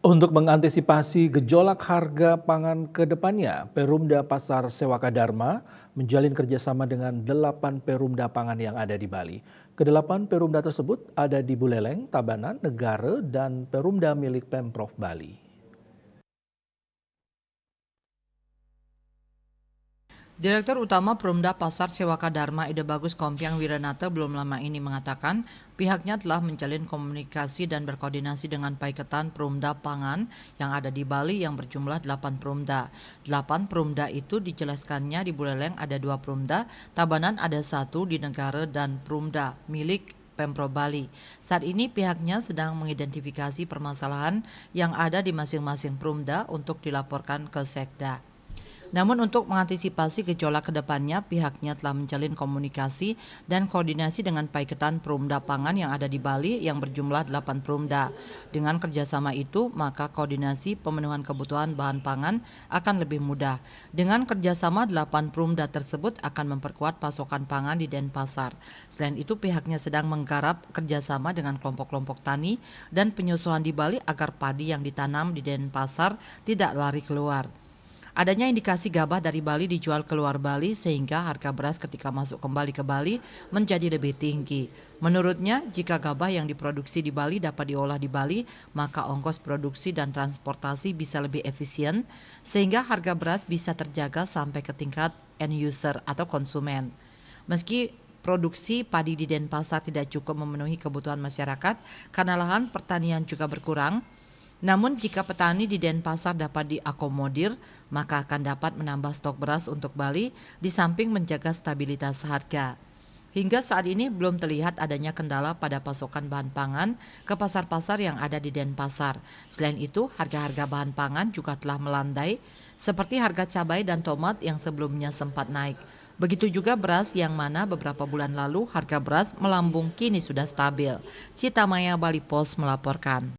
Untuk mengantisipasi gejolak harga pangan ke depannya, Perumda Pasar Sewaka Dharma menjalin kerjasama dengan 8 Perumda pangan yang ada di Bali. Kedelapan Perumda tersebut ada di Buleleng, Tabanan, Negara, dan Perumda milik Pemprov Bali. Direktur Utama Perumda Pasar Sewaka Dharma Ide Bagus Kompiang Wiranata belum lama ini mengatakan pihaknya telah menjalin komunikasi dan berkoordinasi dengan paiketan Perumda Pangan yang ada di Bali yang berjumlah 8 Perumda. 8 Perumda itu dijelaskannya di Buleleng ada 2 Perumda, Tabanan ada 1 di Negara dan Perumda milik Pemprov Bali. Saat ini pihaknya sedang mengidentifikasi permasalahan yang ada di masing-masing Perumda untuk dilaporkan ke Sekda. Namun untuk mengantisipasi gejolak ke depannya, pihaknya telah menjalin komunikasi dan koordinasi dengan paiketan Perumda Pangan yang ada di Bali yang berjumlah 8 Perumda. Dengan kerjasama itu, maka koordinasi pemenuhan kebutuhan bahan pangan akan lebih mudah. Dengan kerjasama 8 Perumda tersebut akan memperkuat pasokan pangan di Denpasar. Selain itu, pihaknya sedang menggarap kerjasama dengan kelompok-kelompok tani dan penyusuan di Bali agar padi yang ditanam di Denpasar tidak lari keluar. Adanya indikasi gabah dari Bali dijual keluar Bali sehingga harga beras ketika masuk kembali ke Bali menjadi lebih tinggi. Menurutnya, jika gabah yang diproduksi di Bali dapat diolah di Bali, maka ongkos produksi dan transportasi bisa lebih efisien sehingga harga beras bisa terjaga sampai ke tingkat end user atau konsumen. Meski produksi padi di Denpasar tidak cukup memenuhi kebutuhan masyarakat karena lahan pertanian juga berkurang, namun jika petani di Denpasar dapat diakomodir, maka akan dapat menambah stok beras untuk Bali di samping menjaga stabilitas harga. Hingga saat ini belum terlihat adanya kendala pada pasokan bahan pangan ke pasar-pasar yang ada di Denpasar. Selain itu, harga-harga bahan pangan juga telah melandai, seperti harga cabai dan tomat yang sebelumnya sempat naik. Begitu juga beras yang mana beberapa bulan lalu harga beras melambung kini sudah stabil. Citamaya Bali Post melaporkan.